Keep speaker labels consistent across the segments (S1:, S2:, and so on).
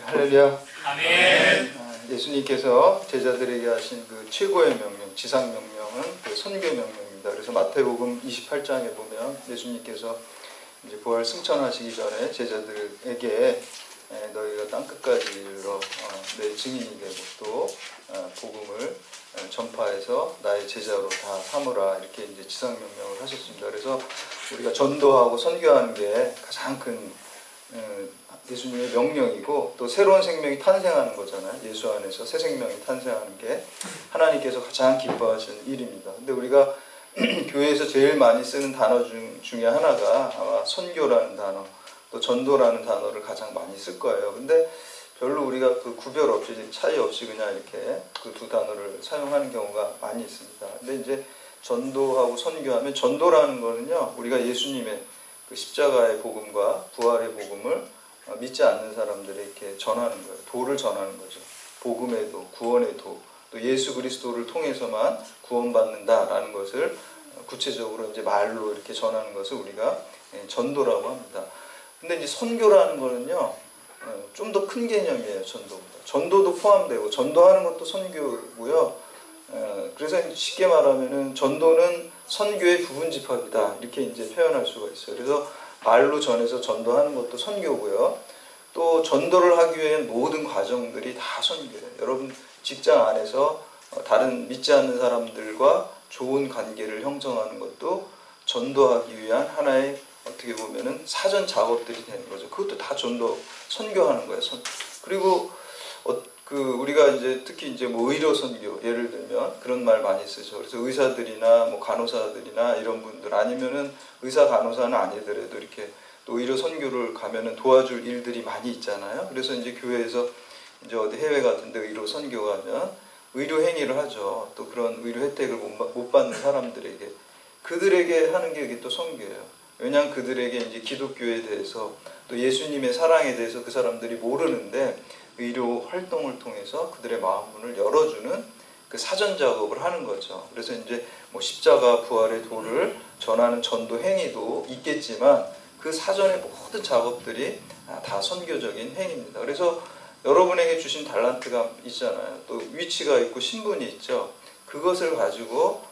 S1: 할렐루야.
S2: 아멘.
S1: 예수님께서 제자들에게 하신 그 최고의 명령, 지상 명령은 그 선교 명령입니다. 그래서 마태복음 28장에 보면 예수님께서 이제 부활 승천하시기 전에 제자들에게 너희가 땅 끝까지 이르러 내 증인이 되고 또 복음을 전파해서 나의 제자로 다 삼으라, 이렇게 이제 지상 명령을 하셨습니다. 그래서 우리가 전도하고 선교하는 게 가장 큰 예수님의 명령이고, 또 새로운 생명이 탄생하는 거잖아요. 예수 안에서 새 생명이 탄생하는 게 하나님께서 가장 기뻐하시는 일입니다. 근데 우리가 교회에서 제일 많이 쓰는 단어 중에 하나가 아마 선교라는 단어, 또 전도라는 단어를 가장 많이 쓸 거예요. 근데 별로 우리가 그 구별 없이, 차이 없이 그냥 이렇게 그 두 단어를 사용하는 경우가 많이 있습니다. 근데 이제 전도하고 선교하면, 전도라는 거는요, 우리가 예수님의 그 십자가의 복음과 부활의 복음을 믿지 않는 사람들에게 이렇게 전하는 거예요. 도를 전하는 거죠. 복음의 도, 구원의 도, 또 예수 그리스도를 통해서만 구원받는다라는 것을 구체적으로 이제 말로 이렇게 전하는 것을 우리가 전도라고 합니다. 근데 이제 선교라는 거는요, 좀 더 큰 개념이에요. 전도보다. 전도도 포함되고 전도하는 것도 선교고요. 그래서 쉽게 말하면은 전도는 선교의 부분집합이다, 이렇게 이제 표현할 수가 있어요. 그래서 말로 전해서 전도하는 것도 선교고요. 또 전도를 하기 위한 모든 과정들이 다 선교예요. 여러분 직장 안에서 다른 믿지 않는 사람들과 좋은 관계를 형성하는 것도 전도하기 위한 하나의, 어떻게 보면은 사전 작업들이 되는 거죠. 그것도 다 전도, 선교하는 거예요. 그리고 우리가 이제 특히 이제 뭐 의료 선교, 예를 들면 그런 말 많이 쓰죠. 그래서 의사들이나 뭐 간호사들이나 이런 분들, 아니면은 의사 간호사는 아니더라도 이렇게 또 의료 선교를 가면은 도와줄 일들이 많이 있잖아요. 그래서 이제 교회에서 이제 어디 해외 같은데 의료 선교 가면 의료 행위를 하죠. 또 그런 의료 혜택을 못 받는 사람들에게, 그들에게 하는 게 이게 또 선교예요. 왜냐하면 그들에게 이제 기독교에 대해서 또 예수님의 사랑에 대해서 그 사람들이 모르는데, 의료 활동을 통해서 그들의 마음문을 열어주는 그 사전 작업을 하는 거죠. 그래서 이제 뭐 십자가 부활의 도를 전하는 전도 행위도 있겠지만, 그 사전의 모든 작업들이 다 선교적인 행위입니다. 그래서 여러분에게 주신 달란트가 있잖아요. 또 위치가 있고 신분이 있죠. 그것을 가지고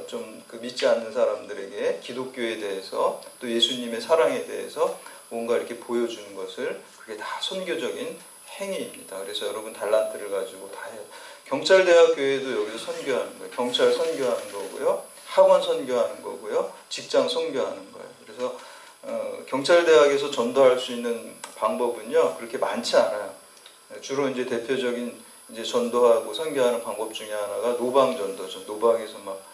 S1: 좀 그 믿지 않는 사람들에게 기독교에 대해서 또 예수님의 사랑에 대해서 뭔가 이렇게 보여주는 것을, 그게 다 선교적인 행위입니다. 그래서 여러분 달란트를 가지고 다 해요. 경찰대학 교회도 여기서 선교하는 거예요. 경찰 선교하는 거고요. 학원 선교하는 거고요. 직장 선교하는 거예요. 그래서 경찰대학에서 전도할 수 있는 방법은요, 그렇게 많지 않아요. 주로 이제 대표적인 이제 전도하고 선교하는 방법 중에 하나가 노방 전도죠. 노방에서 막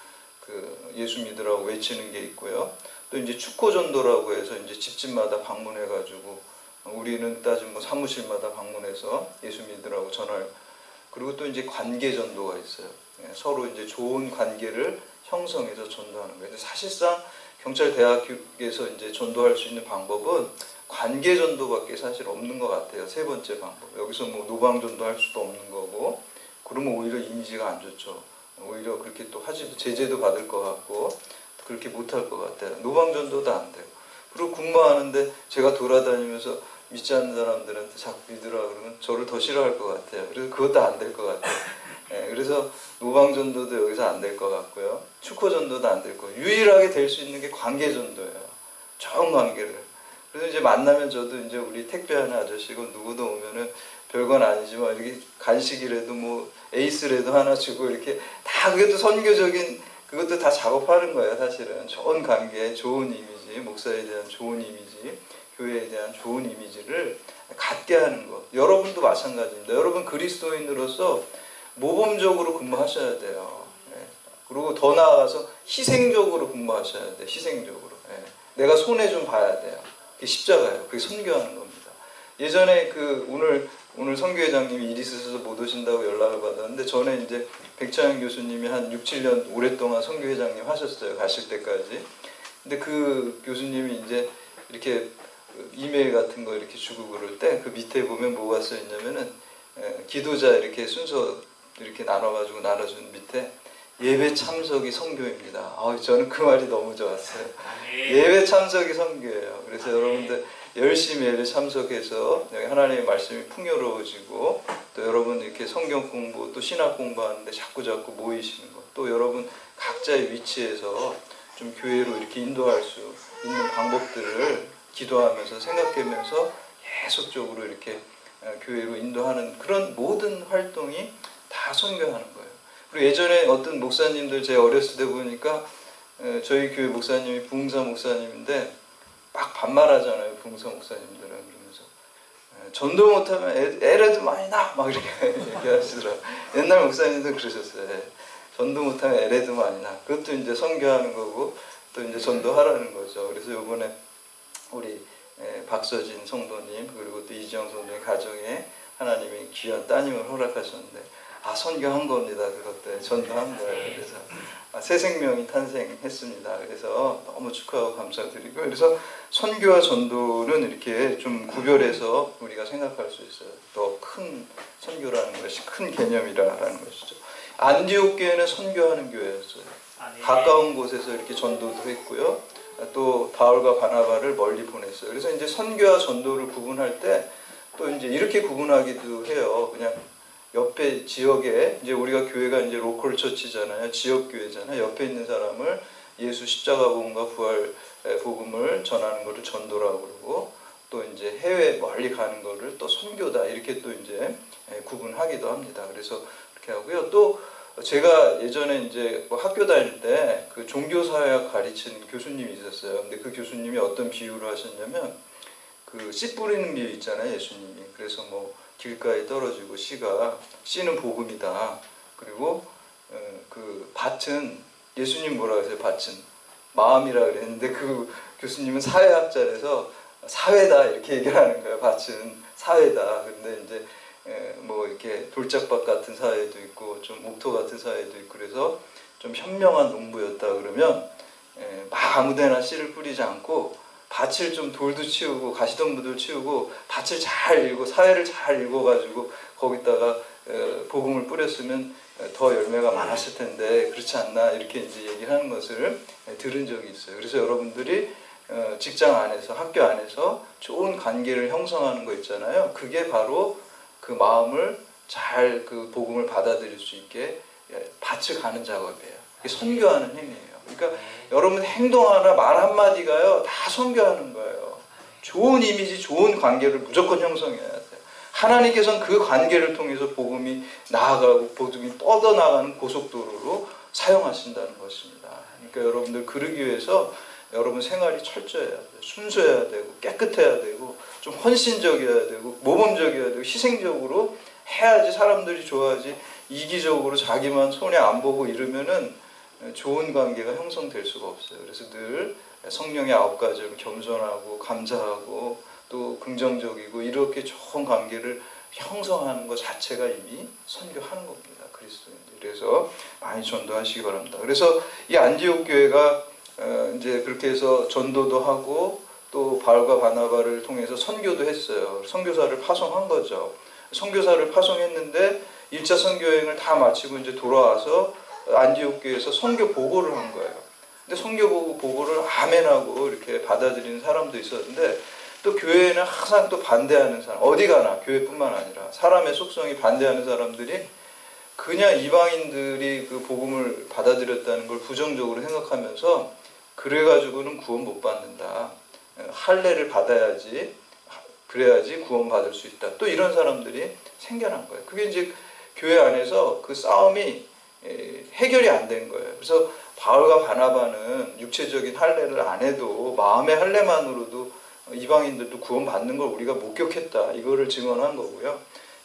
S1: 그 예수 믿으라고 외치는 게 있고요. 또 이제 축호 전도라고 해서 이제 집집마다 방문해가지고, 우리는 따지면 뭐 사무실마다 방문해서 예수 믿으라고 전할. 그리고 또 이제 관계 전도가 있어요. 서로 이제 좋은 관계를 형성해서 전도하는 거예요. 사실상 경찰대학에서 이제 전도할 수 있는 방법은 관계 전도밖에 사실 없는 것 같아요. 세 번째 방법. 여기서 뭐 노방 전도할 수도 없는 거고, 그러면 오히려 이미지가 안 좋죠. 오히려 그렇게 또 하지도 제재도 받을 것 같고 그렇게 못할 것 같아요. 노방 전도도 안 돼요. 그리고 근무하는데 제가 돌아다니면서 믿지 않는 사람들한테 자꾸 믿으라 그러면 저를 더 싫어할 것 같아요. 그래서 그것도 안 될 것 같아요. 그래서 노방 전도도 여기서 안 될 것 같고요. 축호 전도도 안 될 거예요. 유일하게 될 수 있는 게 관계 전도예요. 좋은 관계를. 그래서 이제 만나면 저도 이제 우리 택배하는 아저씨고 누구도 오면은 별건 아니지만 이렇게 간식이라도 뭐 에이스라도 하나 주고 이렇게 다, 그게 또 선교적인, 그것도 다 작업하는 거예요. 사실은 좋은 관계, 좋은 이미지, 목사에 대한 좋은 이미지, 교회에 대한 좋은 이미지를 갖게 하는 것. 여러분도 마찬가지입니다. 여러분 그리스도인으로서 모범적으로 근무하셔야 돼요. 그리고 더 나아가서 희생적으로 근무하셔야 돼요. 희생적으로. 내가 손해 좀 봐야 돼요. 그게 십자가예요. 그게 선교하는 겁니다. 예전에 오늘 선교회장님이 일 있으셔서 못 오신다고 연락을 받았는데, 전에 이제 백차영 교수님이 한 6, 7년 오랫동안 선교회장님 하셨어요. 가실 때까지. 근데 그 교수님이 이제 이렇게 이메일 같은 거 이렇게 주고 그럴 때 그 밑에 보면 뭐가 써 있냐면은, 기도자 이렇게 순서 이렇게 나눠가지고 나눠준 밑에 예배 참석이 선교입니다. 저는 그 말이 너무 좋았어요. 예배 참석이 선교예요. 그래서 여러분들 열심히 예배 참석해서 하나님의 말씀이 풍요로워지고 또 여러분 이렇게 성경 공부 또 신학 공부하는데 자꾸 모이시는 것, 또 여러분 각자의 위치에서 좀 교회로 이렇게 인도할 수 있는 방법들을 기도하면서 생각하면서 계속적으로 이렇게 교회로 인도하는 그런 모든 활동이 다 선교하는 거예요. 그리고 예전에 어떤 목사님들 제가 어렸을 때 보니까 저희 교회 목사님이 부흥사 목사님인데 막 반말하잖아요. 부흥사 목사님들은. 그러면서 전도 못하면 애라도 많이 나! 막 이렇게 얘기하시더라고요. 옛날 목사님도 그러셨어요. 전도 못하면 애라도 많이 나. 그것도 이제 선교하는 거고 또 이제 전도하라는 거죠. 그래서 요번에 우리 박서진 성도님 그리고 또 이지영 성도님 가정에 하나님이 귀한 따님을 허락하셨는데 선교한 겁니다. 그것도 전도한 거예요. 그래서 새 생명이 탄생했습니다. 그래서 너무 축하하고 감사드리고, 그래서 선교와 전도는 이렇게 좀 구별해서 우리가 생각할 수 있어요. 더 큰 선교라는 것이 큰 개념이라는 것이죠. 안디옥 교회는 선교하는 교회였어요. 가까운 곳에서 이렇게 전도도 했고요. 또 바울과 바나바를 멀리 보냈어요. 그래서 이제 선교와 전도를 구분할 때 또 이제 이렇게 구분하기도 해요. 그냥 옆에 지역에 이제 우리가 교회가 이제 로컬 처치잖아요. 지역 교회잖아요. 옆에 있는 사람을 예수 십자가 복음과 부활 복음을 전하는 것을 전도라고 그러고, 또 이제 해외 멀리 가는 것을 또 선교다 이렇게 또 이제 구분하기도 합니다. 그래서 그렇게 하고요. 또 제가 예전에 이제 뭐 학교 다닐 때 그 종교사회학 가르치는 교수님이 있었어요. 근데 그 교수님이 어떤 비유를 하셨냐면 그 씨 뿌리는 비유 있잖아요. 예수님이. 그래서 뭐 길가에 떨어지고 씨는 복음이다. 그리고 그 밭은 예수님 뭐라 그러세요? 밭은 마음이라 그랬는데 그 교수님은 사회학자라서 사회다 이렇게 얘기를 하는 거예요. 밭은 사회다. 근데 이제 뭐 이렇게 돌짝밭 같은 사회도 있고 좀 옥토 같은 사회도 있고 그래서 좀 현명한 농부였다 그러면 막 아무데나 씨를 뿌리지 않고 밭을 좀 돌도 치우고 가시덤불도 치우고 밭을 잘 읽고 사회를 잘 읽어가지고 거기다가 복음을 뿌렸으면 더 열매가 많았을 텐데 그렇지 않나 이렇게 이제 얘기하는 것을 들은 적이 있어요. 그래서 여러분들이 직장 안에서 학교 안에서 좋은 관계를 형성하는 거 있잖아요. 그게 바로 그 마음을 잘 그 복음을 받아들일 수 있게 밭을 가는 작업이에요. 이게 선교하는 행위예요. 그러니까 여러분 행동 하나 말 한마디가요 다 선교하는 거예요. 좋은 이미지 좋은 관계를 무조건 형성해야 돼요. 하나님께서는 그 관계를 통해서 복음이 나아가고 복음이 뻗어나가는 고속도로로 사용하신다는 것입니다. 그러니까 여러분들 그러기 위해서 여러분 생활이 철저해야 돼요. 순수해야 되고 깨끗해야 되고 좀 헌신적이어야 되고 모범적이어야 되고 희생적으로 해야지 사람들이 좋아하지, 이기적으로 자기만 손해 안 보고 이러면은 좋은 관계가 형성될 수가 없어요. 그래서 늘 성령의 9가지를 겸손하고 감사하고 또 긍정적이고 이렇게 좋은 관계를 형성하는 것 자체가 이미 선교하는 겁니다. 그리스도인들. 그래서 많이 전도하시기 바랍니다. 그래서 이 안디옥 교회가 이제 그렇게 해서 전도도 하고 또 바울과 바나바를 통해서 선교도 했어요. 선교사를 파송한 거죠. 선교사를 파송했는데 1차 선교여행을 다 마치고 이제 돌아와서 안디옥 교회에서 선교 보고를 한 거예요. 근데 선교 보고를 아멘하고 이렇게 받아들이는 사람도 있었는데 또 교회에는 항상 또 반대하는 사람, 어디 가나 교회뿐만 아니라 사람의 속성이 반대하는 사람들이 그냥 이방인들이 그 복음을 받아들였다는 걸 부정적으로 생각하면서 그래가지고는 구원 못 받는다. 할례를 받아야지, 그래야지 구원 받을 수 있다. 또 이런 사람들이 생겨난 거예요. 그게 이제 교회 안에서 그 싸움이 해결이 안 된 거예요. 그래서 바울과 바나바는 육체적인 할례를 안 해도 마음의 할례만으로도 이방인들도 구원 받는 걸 우리가 목격했다. 이거를 증언한 거고요.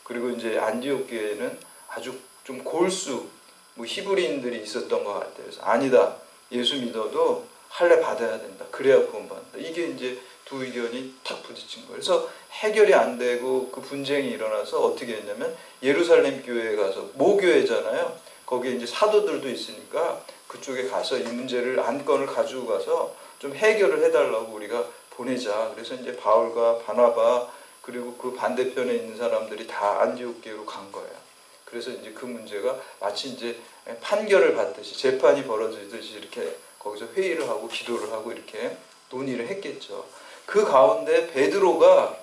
S1: 그리고 이제 안디옥 교회는 아주 좀 골수 뭐 히브리인들이 있었던 것 같아요. 그래서 아니다. 예수 믿어도 할례 받아야 된다. 그래야 구원받는다. 이게 이제 두 의견이 탁 부딪힌 거예요. 그래서 해결이 안 되고 그 분쟁이 일어나서 어떻게 했냐면 예루살렘 교회에 가서 모교회잖아요. 거기에 이제 사도들도 있으니까 그쪽에 가서 이 문제를 안건을 가지고 가서 좀 해결을 해달라고 우리가 보내자. 그래서 이제 바울과 바나바 그리고 그 반대편에 있는 사람들이 다 안디옥 교회로 간 거예요. 그래서 이제 그 문제가 마치 이제 판결을 받듯이 재판이 벌어지듯이 이렇게 거기서 회의를 하고 기도를 하고 이렇게 논의를 했겠죠. 그 가운데 베드로가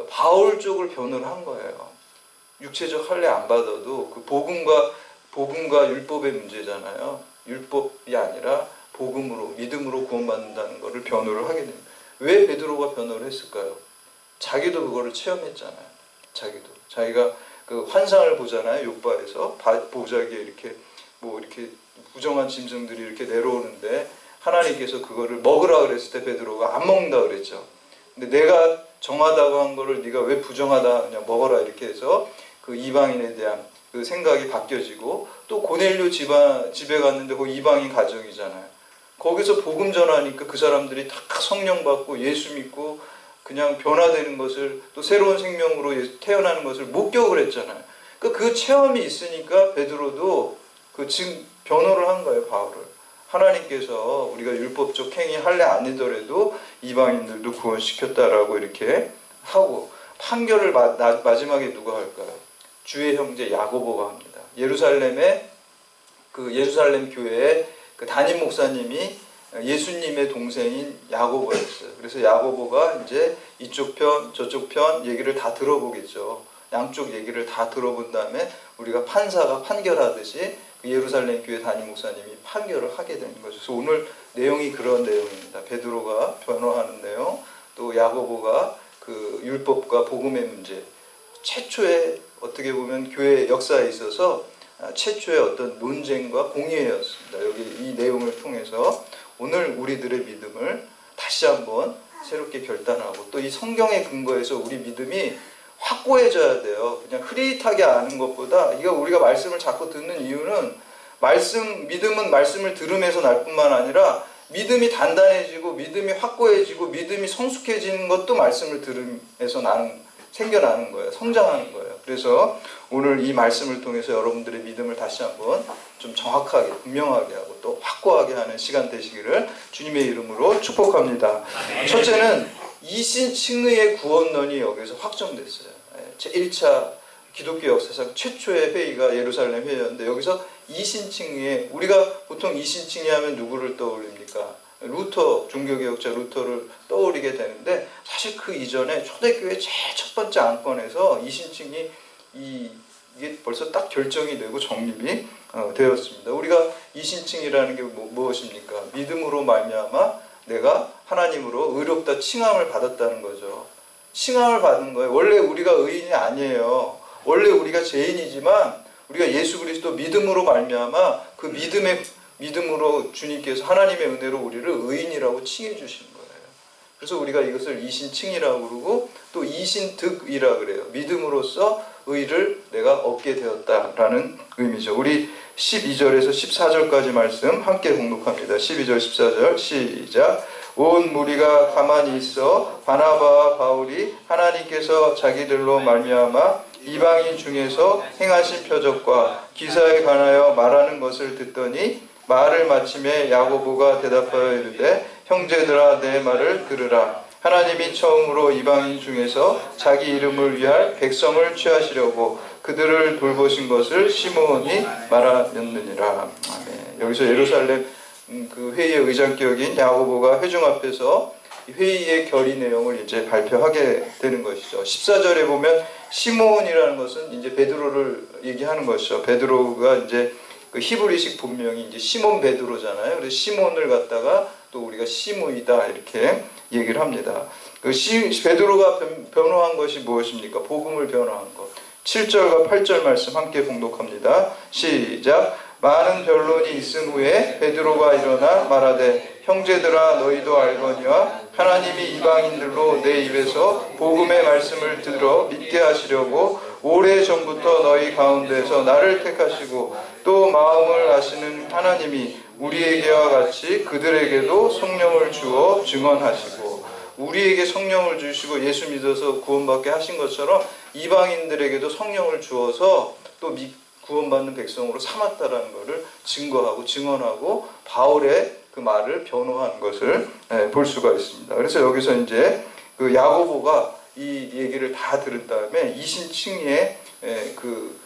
S1: 바울 쪽을 변호를 한 거예요. 육체적 할례 안 받아도 그 복음과 율법의 문제잖아요. 율법이 아니라 복음으로, 믿음으로 구원받는다는 것을 변호를 하게 됩니다. 왜 베드로가 변호를 했을까요? 자기도 그거를 체험했잖아요. 자기가 그 환상을 보잖아요. 욥바에서 보자기에 이렇게 이렇게 부정한 짐승들이 이렇게 내려오는데 하나님께서 그거를 먹으라 그랬을 때 베드로가 안 먹는다 그랬죠. 근데 내가 정하다고 한 거를 네가 왜 부정하다 그냥 먹어라 이렇게 해서 그 이방인에 대한 그 생각이 바뀌어지고, 또 고넬료 집에 갔는데 거기 이방인 가정이잖아요. 거기서 복음 전하니까 그 사람들이 다 성령 받고 예수 믿고 그냥 변화되는 것을, 또 새로운 생명으로 태어나는 것을 목격을 했잖아요. 그 체험이 있으니까 베드로도 지금 변호를 한 거예요, 바울을. 하나님께서 우리가 율법적 행위 할례 아니더라도 이방인들도 구원시켰다라고 이렇게 하고, 판결을 마지막에 누가 할까요? 주의 형제 야고보가 합니다. 예루살렘 교회의 그 담임 목사님이 예수님의 동생인 야고보였어요. 그래서 야고보가 이제 이쪽 편 저쪽 편 얘기를 다 들어보겠죠. 양쪽 얘기를 다 들어본 다음에 우리가 판사가 판결하듯이 그 예루살렘 교회 담임 목사님이 판결을 하게 되는 거죠. 그래서 오늘 내용이 그런 내용입니다. 베드로가 변호하는 내용, 또 야고보가 그 율법과 복음의 문제, 최초의 어떻게 보면 교회 역사에 있어서 최초의 어떤 논쟁과 공의회였습니다. 여기 이 내용을 통해서 오늘 우리들의 믿음을 다시 한번 새롭게 결단하고, 또 이 성경의 근거에서 우리 믿음이 확고해져야 돼요. 그냥 흐릿하게 아는 것보다, 이거 우리가 말씀을 자꾸 듣는 이유는 믿음은 말씀을 들으면서 날 뿐만 아니라 믿음이 단단해지고 믿음이 확고해지고 믿음이 성숙해지는 것도 말씀을 들으면서 생겨나는 거예요. 성장하는 거예요. 그래서 오늘 이 말씀을 통해서 여러분들의 믿음을 다시 한번 좀 정확하게, 분명하게 하고 또 확고하게 하는 시간 되시기를 주님의 이름으로 축복합니다. 첫째는 이신칭의의 구원론이 여기서 확정됐어요. 제1차 기독교 역사상 최초의 회의가 예루살렘 회의였는데, 여기서 이신칭의의, 우리가 보통 이신칭의 하면 누구를 떠올립니까? 종교개혁자 루터를 떠올리게 되는데, 사실 그 이전에 초대교회 제일 첫 번째 안건에서 이신칭이 이게 벌써 딱 결정이 되고 정립이 되었습니다. 우리가 이신칭이라는 게 무엇입니까? 믿음으로 말미암아 내가 하나님으로 의롭다 칭함을 받았다는 거죠. 칭함을 받은 거예요. 원래 우리가 의인이 아니에요. 원래 우리가 죄인이지만 우리가 예수 그리스도 믿음으로 말미암아 그 믿음으로 주님께서 하나님의 은혜로 우리를 의인이라고 칭해 주신 거예요. 그래서 우리가 이것을 이신칭이라고 그러고, 또 이신득이라고 그래요. 믿음으로써 의를 내가 얻게 되었다라는 의미죠. 우리 12절에서 14절까지 말씀 함께 봉독합니다. 12절 14절 시작. 온 무리가 가만히 있어 바나바와 바울이 하나님께서 자기들로 말미암아 이방인 중에서 행하신 표적과 기사에 관하여 말하는 것을 듣더니, 말을 마침에 야고보가 대답하여 이르되, 형제들아 내 말을 들으라. 하나님이 처음으로 이방인 중에서 자기 이름을 위할 백성을 취하시려고 그들을 돌보신 것을 시므온이 말하였느니라. 아멘. 여기서 예루살렘 그 회의의 의장격인 야고보가 회중 앞에서 회의의 결의 내용을 이제 발표하게 되는 것이죠. 14절에 보면 시므온이라는 것은 이제 베드로를 얘기하는 것이죠. 베드로가 이제 그 히브리식 본명이 이제 시몬 베드로잖아요. 그래서 시몬을 갖다가 또 우리가 시므이다 이렇게 얘기를 합니다. 베드로가 변호한 것이 무엇입니까? 복음을 변호한 것. 7절과 8절 말씀 함께 봉독합니다. 시작. 많은 변론이 있은 후에 베드로가 일어나 말하되, 형제들아 너희도 알거니와 하나님이 이방인들로 내 입에서 복음의 말씀을 들어 믿게 하시려고 오래전부터 너희 가운데서 나를 택하시고, 또 마음을 아시는 하나님이 우리에게와 같이 그들에게도 성령을 주어 증언하시고, 우리에게 성령을 주시고 예수 믿어서 구원받게 하신 것처럼 이방인들에게도 성령을 주어서 또 구원받는 백성으로 삼았다라는 것을 증거하고 증언하고 바울의 그 말을 변호하는 것을 볼 수가 있습니다. 그래서 여기서 이제 그 야고보가 이 얘기를 다 들은 다음에 이신칭의의 그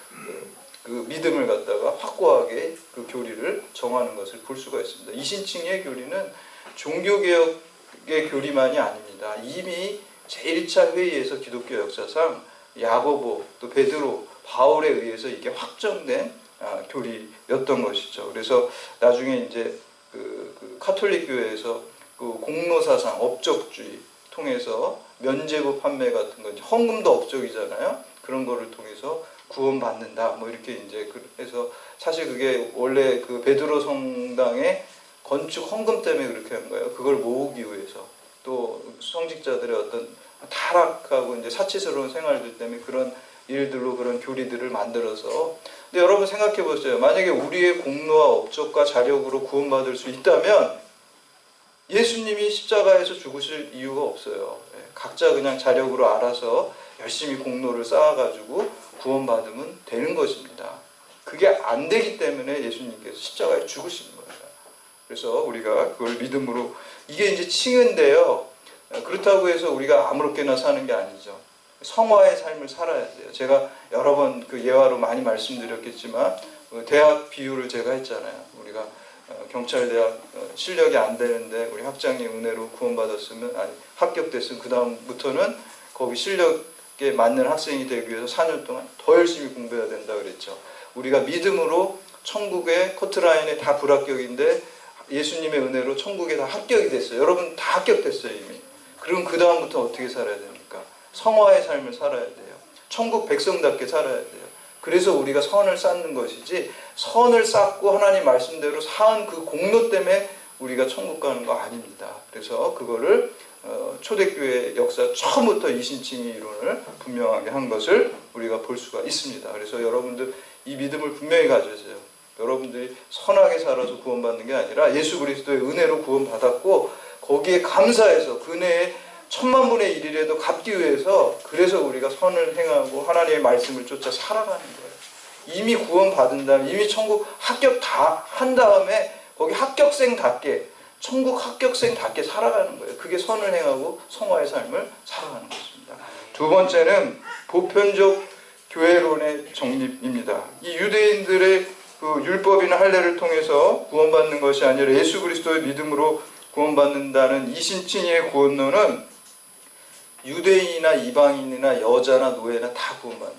S1: 믿음을 갖다가 확고하게 그 교리를 정하는 것을 볼 수가 있습니다. 이신칭의의 교리는 종교개혁의 교리만이 아닙니다. 것입니다. 이미 제1차 회의에서 기독교 역사상 야고보, 또 베드로, 바울에 의해서 이게 확정된 교리였던 것이죠. 그래서 나중에 이제 그 카톨릭 교회에서 그 공로사상, 업적주의 통해서 면죄부 판매 같은 거, 헌금도 업적이잖아요. 그런 거를 통해서 구원받는다. 뭐 이렇게 이제 해서 사실 그게 원래 그 베드로 성당의 건축 헌금 때문에 그렇게 한 거예요. 그걸 모으기 위해서. 또 성직자들의 어떤 타락하고 이제 사치스러운 생활들 때문에 그런 일들로 그런 교리들을 만들어서. 근데 여러분 생각해 보세요. 만약에 우리의 공로와 업적과 자력으로 구원받을 수 있다면 예수님이 십자가에서 죽으실 이유가 없어요. 각자 그냥 자력으로 알아서 열심히 공로를 쌓아가지고 구원받으면 되는 것입니다. 그게 안 되기 때문에 예수님께서 십자가에 죽으시는 거예요. 그래서 우리가 그걸 믿음으로, 이게 이제 칭은데요. 그렇다고 해서 우리가 아무렇게나 사는 게 아니죠. 성화의 삶을 살아야 돼요. 제가 여러 번 그 예화로 많이 말씀드렸겠지만 대학 비유를 제가 했잖아요. 우리가 경찰대학 실력이 안 되는데 우리 학장님 은혜로 구원받았으면, 아니 합격됐으면 그 다음부터는 거기 실력에 맞는 학생이 되기 위해서 4년 동안 더 열심히 공부해야 된다 그랬죠. 우리가 믿음으로 천국의 커트라인에 다 불합격인데 예수님의 은혜로 천국에 다 합격이 됐어요. 여러분 다 합격됐어요 이미. 그럼 그 다음부터 어떻게 살아야 됩니까? 성화의 삶을 살아야 돼요. 천국 백성답게 살아야 돼요. 그래서 우리가 선을 쌓는 것이지, 선을 쌓고 하나님 말씀대로 쌓은 그 공로 때문에 우리가 천국 가는 거 아닙니다. 그래서 그거를 초대교회 역사 처음부터 이신칭의 이론을 분명하게 한 것을 우리가 볼 수가 있습니다. 그래서 여러분들 이 믿음을 분명히 가져주세요. 여러분들이 선하게 살아서 구원받는 게 아니라 예수 그리스도의 은혜로 구원받았고 거기에 감사해서 그 은혜의 10,000,000분의 1이라도 갚기 위해서, 그래서 우리가 선을 행하고 하나님의 말씀을 쫓아 살아가는 거예요. 이미 구원받은 다음에, 이미 천국 합격 다 한 다음에 거기 합격생답게, 천국 합격생답게 살아가는 거예요. 그게 선을 행하고 성화의 삶을 살아가는 것입니다. 두 번째는 보편적 교회론의 정립입니다. 이 유대인들의 그 율법이나 할례를 통해서 구원받는 것이 아니라 예수 그리스도의 믿음으로 구원받는다는 이신칭의 구원론은 유대인이나 이방인이나 여자나 노예나 다 구원받는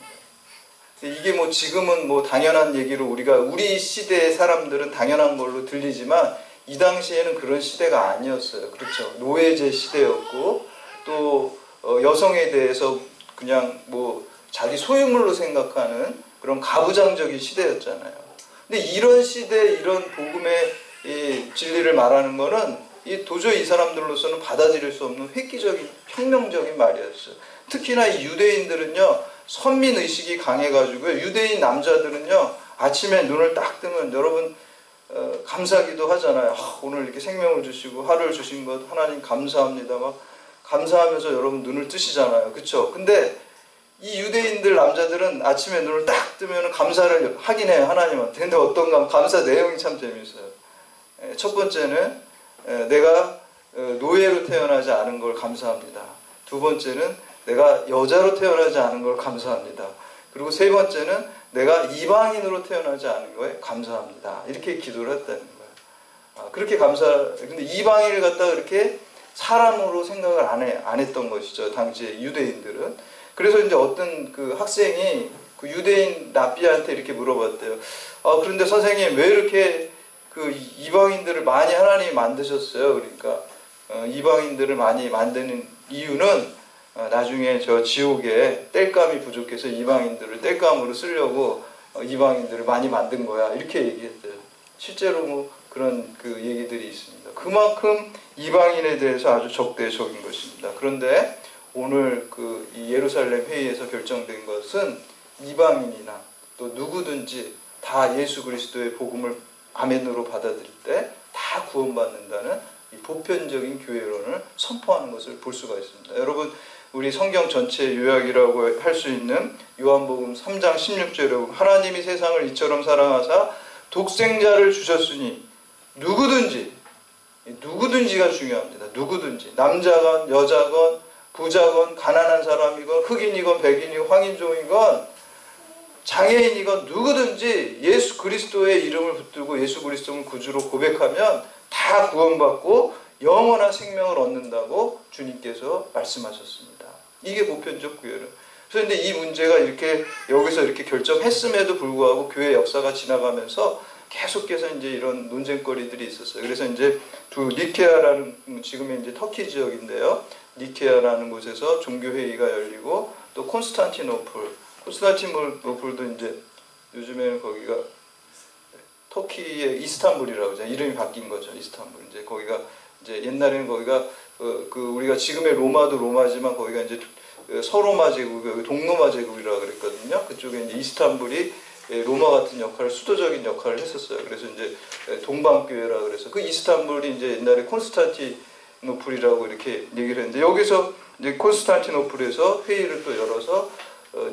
S1: 거예요. 이게 뭐 지금은 뭐 당연한 얘기로 우리가 우리 시대의 사람들은 당연한 걸로 들리지만 이 당시에는 그런 시대가 아니었어요. 그렇죠. 노예제 시대였고 또 여성에 대해서 그냥 뭐 자기 소유물로 생각하는 그런 가부장적인 시대였잖아요. 근데 이런 시대, 이런 복음의 이 진리를 말하는 거는 도저히 이 사람들로서는 받아들일 수 없는 획기적인 혁명적인 말이었어요. 특히나 이 유대인들은요, 선민의식이 강해가지고요, 유대인 남자들은요 아침에 눈을 딱 뜨면, 여러분 감사기도 하잖아요. 오늘 이렇게 생명을 주시고 하루를 주신 것 하나님 감사합니다 막 감사하면서 여러분 눈을 뜨시잖아요. 그렇죠? 근데 이 유대인들 남자들은 아침에 눈을 딱 뜨면 감사를 하긴 해요, 하나님한테. 근데 어떤 감사 내용이 참 재밌어요. 첫 번째는 내가 노예로 태어나지 않은 걸 감사합니다. 두 번째는 내가 여자로 태어나지 않은 걸 감사합니다. 그리고 세 번째는 내가 이방인으로 태어나지 않은 거에 감사합니다. 이렇게 기도를 했다는 거예요. 그렇게 근데 이방인을 갖다가 그렇게 사람으로 생각을 안 했던 것이죠, 당시에 유대인들은. 그래서 이제 어떤 그 학생이 그 유대인 랍비한테 이렇게 물어봤대요. 그런데 선생님 왜 이렇게 그 이방인들을 많이 하나님이 만드셨어요? 그러니까 이방인들을 많이 만드는 이유는 나중에 저 지옥에 땔감이 부족해서 이방인들을 땔감으로 쓰려고 이방인들을 많이 만든 거야, 이렇게 얘기했대요. 실제로 뭐 그런 그 얘기들이 있습니다. 그만큼 이방인에 대해서 아주 적대적인 것입니다. 그런데 오늘 그 이 예루살렘 회의에서 결정된 것은 이방인이나 또 누구든지 다 예수 그리스도의 복음을 아멘으로 받아들일 때 다 구원받는다는 이 보편적인 교회론을 선포하는 것을 볼 수가 있습니다. 여러분, 우리 성경 전체 요약이라고 할 수 있는 요한복음 3장 16절에 하나님이 세상을 이처럼 사랑하사 독생자를 주셨으니 누구든지가 중요합니다. 누구든지, 남자건 여자건 부자건 가난한 사람이건 흑인이건 백인이건 황인종이건 장애인이건 누구든지 예수 그리스도의 이름을 붙들고 예수 그리스도를 구주로 고백하면 다 구원받고 영원한 생명을 얻는다고 주님께서 말씀하셨습니다. 이게 보편적 구별은. 그런데 이 문제가 이렇게 여기서 이렇게 결정했음에도 불구하고 교회 역사가 지나가면서 계속해서 이제 이런 논쟁거리들이 있었어요. 그래서 이제 니케아라는, 지금의 이제 터키 지역인데요. 니케아라는 곳에서 종교회의가 열리고, 또 콘스탄티노플도 이제 요즘에는 거기가 터키의 이스탄불이라고 하죠. 이름이 바뀐 거죠. 이스탄불. 이제 거기가 이제 옛날에는 거기가 우리가 지금의 로마도 로마지만 거기가 이제 서로마 제국, 동로마 제국이라고 그랬거든요. 그쪽에 이제 이스탄불이 로마 같은 역할을, 수도적인 역할을 했었어요. 그래서 이제 동방교회라 그래서 그 이스탄불이 이제 옛날에 콘스탄티노플이라고 이렇게 얘기를 했는데, 여기서 이제 콘스탄티노플에서 회의를 또 열어서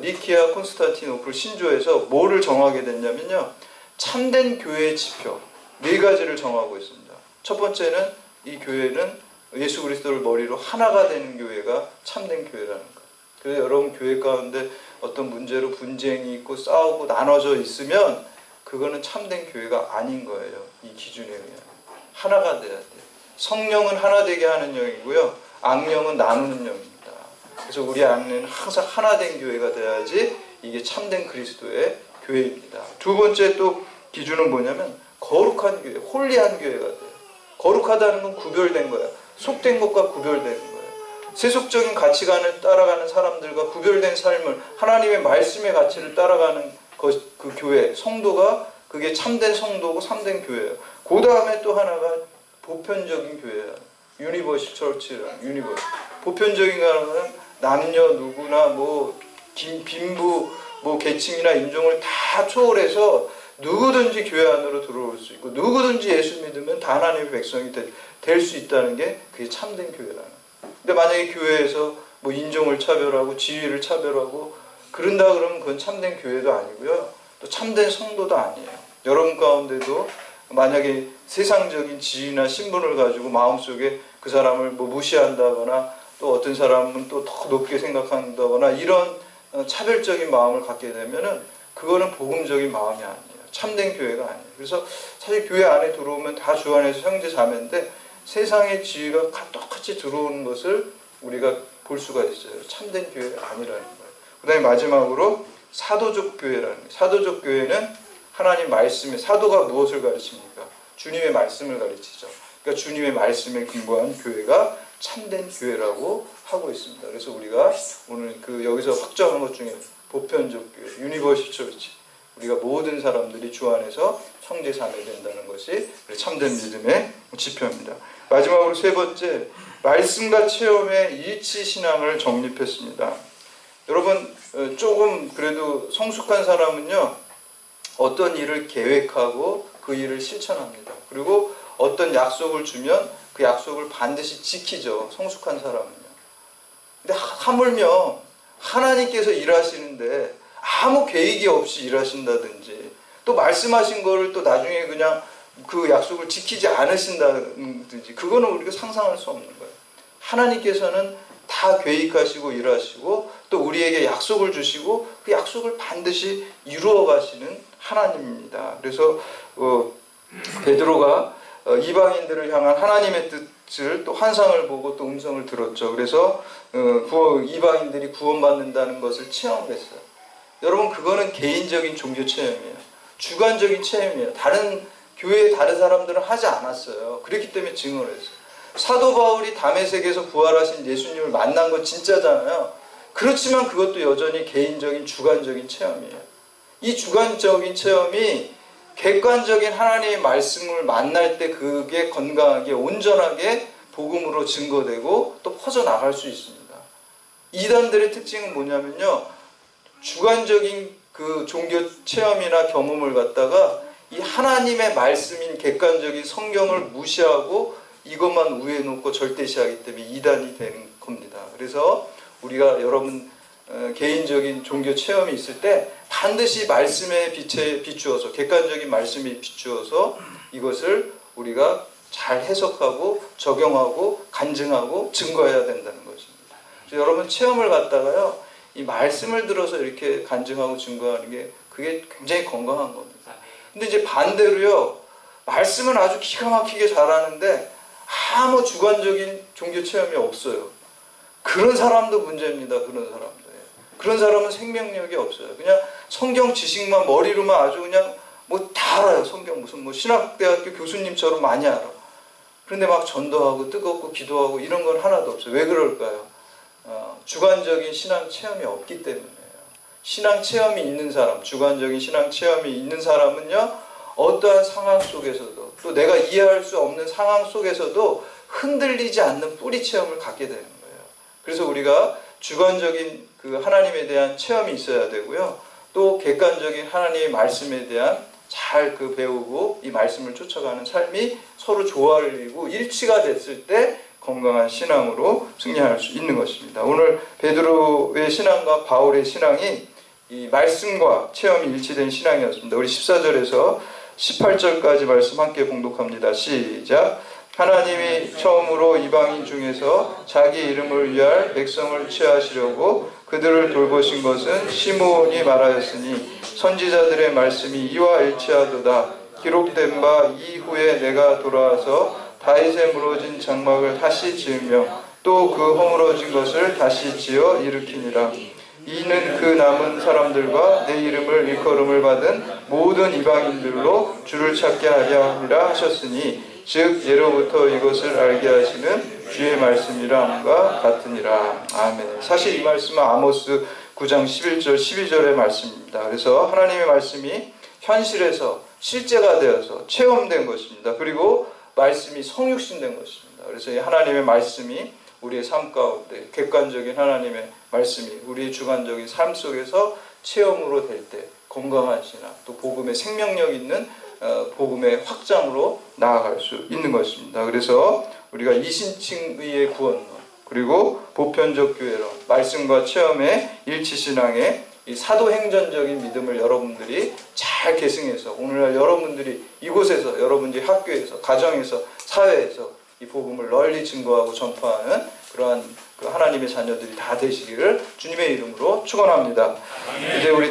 S1: 니케아 콘스탄티노플 신조에서 뭐를 정하게 됐냐면요, 참된 교회의 지표 4가지를 정하고 있습니다. 첫 번째는 이 교회는 예수 그리스도를 머리로 하나가 되는 교회가 참된 교회라는 것. 그래서 여러분 교회 가운데 어떤 문제로 분쟁이 있고 싸우고 나눠져 있으면 그거는 참된 교회가 아닌 거예요. 이 기준에 의하면 하나가 돼야 돼요. 성령은 하나 되게 하는 영이고요, 악령은 나누는 영입니다. 그래서 우리 안에는 항상 하나 된 교회가 돼야지 이게 참된 그리스도의 교회입니다. 두 번째 또 기준은 뭐냐면 거룩한 교회, 홀리한 교회가 돼요. 거룩하다는 건 구별된 거야. 속된 것과 구별되는 거예요. 세속적인 가치관을 따라가는 사람들과 구별된 삶을, 하나님의 말씀의 가치를 따라가는 그 교회, 성도가, 그게 참된 성도고 참된 교회예요. 그 다음에 또 하나가 보편적인 교회예요. 유니버셜 처치라는, 유니버셜. 보편적인 거는 남녀 누구나 빈부 계층이나 인종을 다 초월해서 누구든지 교회 안으로 들어올 수 있고, 누구든지 예수 믿으면 다 하나님의 백성이 될 수 있다는 게 그게 참된 교회라는. 근데 만약에 교회에서 인종을 차별하고 지위를 차별하고 그런다 그러면 그건 참된 교회도 아니고요, 또 참된 성도도 아니에요. 여러분 가운데도 만약에 세상적인 지위나 신분을 가지고 마음속에 그 사람을 무시한다거나, 또 어떤 사람은 또 더 높게 생각한다거나, 이런 차별적인 마음을 갖게 되면은 그거는 복음적인 마음이 아니에요. 참된 교회가 아니에요. 그래서 사실 교회 안에 들어오면 다 주 안에서 형제 자매인데 세상의 지위가 똑같이 들어오는 것을 우리가 볼 수가 있어요. 참된 교회가 아니라는 거예요. 그 다음에 마지막으로 사도적 교회라는 거예요. 사도적 교회는 하나님 말씀에, 사도가 무엇을 가르칩니까? 주님의 말씀을 가르치죠. 그러니까 주님의 말씀에 근거한 교회가 참된 교회라고 하고 있습니다. 그래서 우리가 오늘 여기서 확정한 것 중에 보편적 교회, 유니버셜 처치, 우리가 모든 사람들이 주 안에서 형제 자매 된다는 것이 참된 믿음의 지표입니다. 마지막으로 세 번째, 말씀과 체험의 일치 신앙을 정립했습니다. 여러분 조금 그래도 성숙한 사람은요, 어떤 일을 계획하고 그 일을 실천합니다. 그리고 어떤 약속을 주면 그 약속을 반드시 지키죠. 성숙한 사람은요. 근데 하물며 하나님께서 일하시는데 아무 계획이 없이 일하신다든지, 또 말씀하신 거를 또 나중에 그냥 그 약속을 지키지 않으신다든지, 그거는 우리가 상상할 수 없는 거예요. 하나님께서는 다 계획하시고 일하시고 또 우리에게 약속을 주시고 그 약속을 반드시 이루어 가시는 하나님입니다. 그래서 베드로가 이방인들을 향한 하나님의 뜻을, 또 환상을 보고 또 음성을 들었죠. 그래서 이방인들이 구원받는다는 것을 체험했어요. 여러분 그거는 개인적인 종교 체험이에요. 주관적인 체험이에요. 다른 교회의 다른 사람들은 하지 않았어요. 그렇기 때문에 증언을 했어요. 사도 바울이 다메섹에서 부활하신 예수님을 만난 건 진짜잖아요. 그렇지만 그것도 여전히 개인적인 주관적인 체험이에요. 이 주관적인 체험이 객관적인 하나님의 말씀을 만날 때 그게 건강하게 온전하게 복음으로 증거되고 또 퍼져나갈 수 있습니다. 이단들의 특징은 뭐냐면요, 주관적인 그 종교 체험이나 경험을 갖다가 이 하나님의 말씀인 객관적인 성경을 무시하고 이것만 위에 놓고 절대시하기 때문에 이단이 되는 겁니다. 그래서 우리가 여러분 개인적인 종교 체험이 있을 때 반드시 말씀에 비추어서, 객관적인 말씀에 비추어서 이것을 우리가 잘 해석하고 적용하고 간증하고 증거해야 된다는 것입니다. 그래서 여러분 체험을 갖다가요, 이 말씀을 들어서 이렇게 간증하고 증거하는 게 그게 굉장히 건강한 겁니다. 근데 이제 반대로요, 말씀은 아주 기가 막히게 잘하는데 아무 주관적인 종교 체험이 없어요. 그런 사람도 문제입니다. 그런 사람도. 그런 사람은 생명력이 없어요. 그냥 성경 지식만 머리로만 아주 그냥 뭐 다 알아요. 성경 무슨 뭐 신학대학교 교수님처럼 많이 알아. 그런데 막 전도하고 뜨겁고 기도하고 이런 건 하나도 없어요. 왜 그럴까요? 주관적인 신앙 체험이 없기 때문이에요. 신앙 체험이 있는 사람, 주관적인 신앙 체험이 있는 사람은요, 어떠한 상황 속에서도 또 내가 이해할 수 없는 상황 속에서도 흔들리지 않는 뿌리 체험을 갖게 되는 거예요. 그래서 우리가 주관적인 그 하나님에 대한 체험이 있어야 되고요. 또 객관적인 하나님의 말씀에 대한 잘 그 배우고 이 말씀을 쫓아가는 삶이 서로 조화를 이루고 일치가 됐을 때 건강한 신앙으로 승리할 수 있는 것입니다. 오늘 베드로의 신앙과 바울의 신앙이 이 말씀과 체험이 일치된 신앙이었습니다. 우리 14절에서 18절까지 말씀 함께 봉독합니다. 시작. 하나님이 처음으로 이방인 중에서 자기 이름을 위할 백성을 취하시려고 그들을 돌보신 것은 시므온이 말하였으니 선지자들의 말씀이 이와 일치하도다. 기록된 바 이후에 내가 돌아와서 다윗의 무너진 장막을 다시 지으며 또 그 허물어진 것을 다시 지어 일으키니라. 이는 그 남은 사람들과 내 이름을 일컬음을 받은 모든 이방인들로 주를 찾게 하려 함이라 하셨으니 즉 예로부터 이것을 알게 하시는 주의 말씀이라 함과 같으니라. 아멘. 사실 이 말씀은 아모스 9장 11절 12절의 말씀입니다. 그래서 하나님의 말씀이 현실에서 실제가 되어서 체험된 것입니다. 그리고 말씀이 성육신된 것입니다. 그래서 이 하나님의 말씀이 우리의 삶 가운데 객관적인 하나님의 말씀이 우리의 주관적인 삶 속에서 체험으로 될 때 건강한 신앙, 또 복음의 생명력 있는 복음의 확장으로 나아갈 수 있는 것입니다. 그래서 우리가 이신칭의의 구원론, 그리고 보편적 교회론, 말씀과 체험의 일치신앙의 이 사도행전적인 믿음을 여러분들이 잘 계승해서 오늘날 여러분들이 이곳에서, 여러분들이 학교에서, 가정에서, 사회에서 이 복음을 널리 증거하고 전파하는 그러한 그 하나님의 자녀들이 다 되시기를 주님의 이름으로 축원합니다. 이제 우리